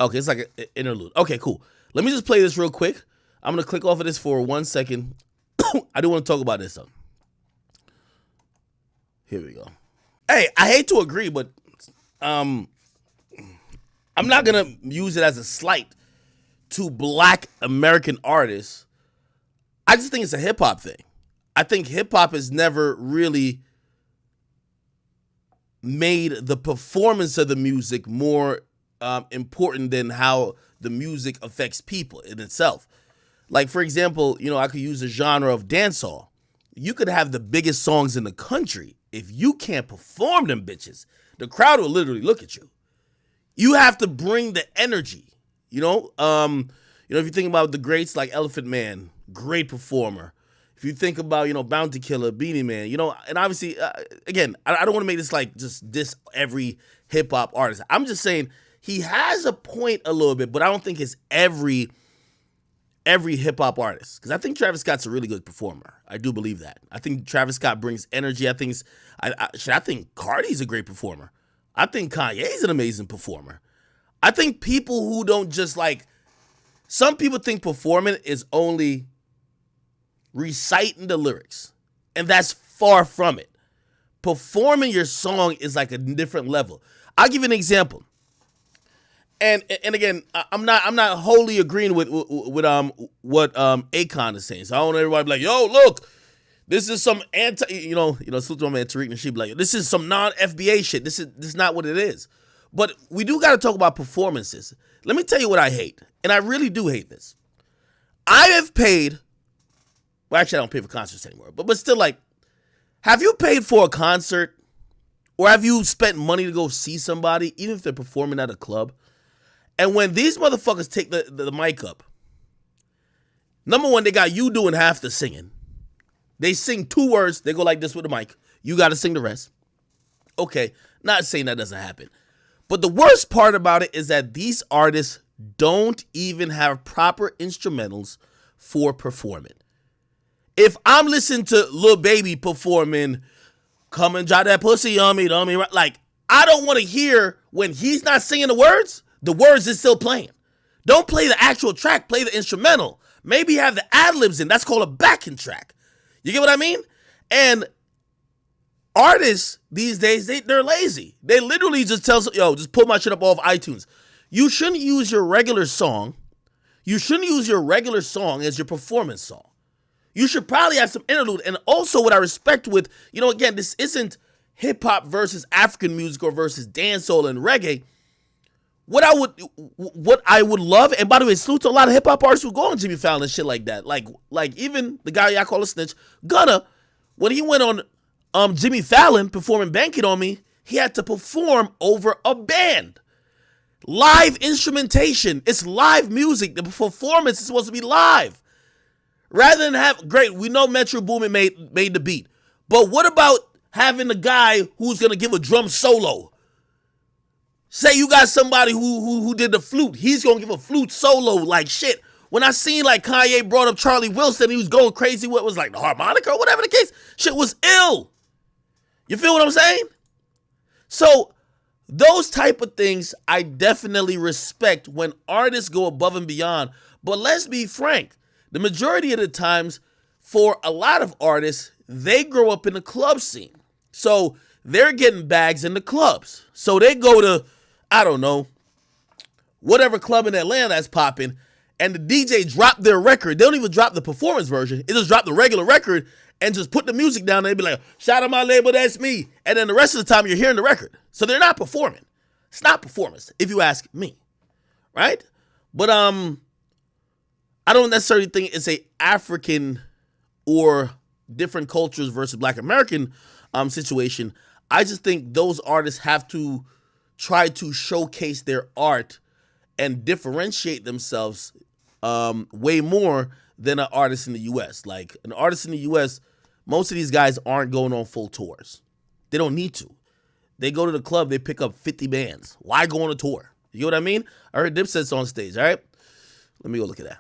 Okay, it's like an interlude. Okay, cool. Let me just play this real quick. I'm going to click off of this for 1 second. I do want to talk about this, though. Here we go. Hey, I hate to agree, but I'm not going to use it as a slight to black American artists. I just think it's a hip-hop thing. I think hip-hop has never really made the performance of the music more important than how the music affects people in itself. Like, for example, I could use a genre of dancehall. You could have the biggest songs in the country. If you can't perform them bitches, the crowd will literally look at you. You have to bring the energy, if you think about the greats like Elephant Man, great performer. If you think about, Bounty Killer, Beanie Man, and obviously, again, I don't want to make this like just diss every hip hop artist. I'm just saying he has a point a little bit, but I don't think it's every hip hop artist. Because I think Travis Scott's a really good performer. I do believe that. I think Travis Scott brings energy. I think Cardi's a great performer. I think Kanye's an amazing performer. I think people who don't just some people think performing is only reciting the lyrics, and that's far from it. Performing your song is like a different level. I'll give you an example. And again, I'm not wholly agreeing with what Akon is saying. So I don't want everybody to be like, yo, look, this is some salute to my man Tariq and she be like, this is some non-FBA shit. This is not what it is. But we do got to talk about performances. Let me tell you what I hate, and I really do hate this. I have paid. Well, actually, I don't pay for concerts anymore. But still, have you paid for a concert, or have you spent money to go see somebody, even if they're performing at a club? And when these motherfuckers take the mic up, number one, they got you doing half the singing. They sing 2 words. They go like this with the mic. You got to sing the rest. Okay, not saying that doesn't happen. But the worst part about it is that these artists don't even have proper instrumentals for performing. If I'm listening to Lil Baby performing, come and drop that pussy on me, I don't want to hear when he's not singing the words is still playing. Don't play the actual track, play the instrumental. Maybe have the ad-libs in. That's called a backing track. You get what I mean? And artists these days, they're lazy. They literally just tell, just pull my shit up off iTunes. You shouldn't use your regular song. You shouldn't use your regular song as your performance song. You should probably have some interlude. And also what I respect with, again, this isn't hip hop versus African music or versus dancehall and reggae. What I would love, and by the way, salute to a lot of hip hop artists who go on Jimmy Fallon and shit like that. Like even the guy y'all call a snitch, Gunna, when he went on Jimmy Fallon performing Bank It On Me, he had to perform over a band. Live instrumentation. It's live music. The performance is supposed to be live. Rather than have, great, we know Metro Boomin made the beat. But what about having a guy who's going to give a drum solo? Say you got somebody who did the flute. He's going to give a flute solo like shit. When I seen Kanye brought up Charlie Wilson, he was going crazy. What was the harmonica or whatever the case? Shit was ill. You feel what I'm saying? So those type of things I definitely respect when artists go above and beyond. But let's be frank. The majority of the times, for a lot of artists, they grow up in the club scene. So they're getting bags in the clubs. So they go to, I don't know, whatever club in Atlanta that's popping, and the DJ dropped their record. They don't even drop the performance version. It just dropped the regular record and just put the music down. And they be like, shout out my label, that's me. And then the rest of the time, you're hearing the record. So they're not performing. It's not performance, if you ask me. Right? But, I don't necessarily think it's a African or different cultures versus Black American situation. I just think those artists have to try to showcase their art and differentiate themselves way more than an artist in the U.S. Like an artist in the U.S., most of these guys aren't going on full tours. They don't need to. They go to the club, they pick up 50 bands. Why go on a tour? You know what I mean? I heard Dipset's on stage, all right? Let me go look at that.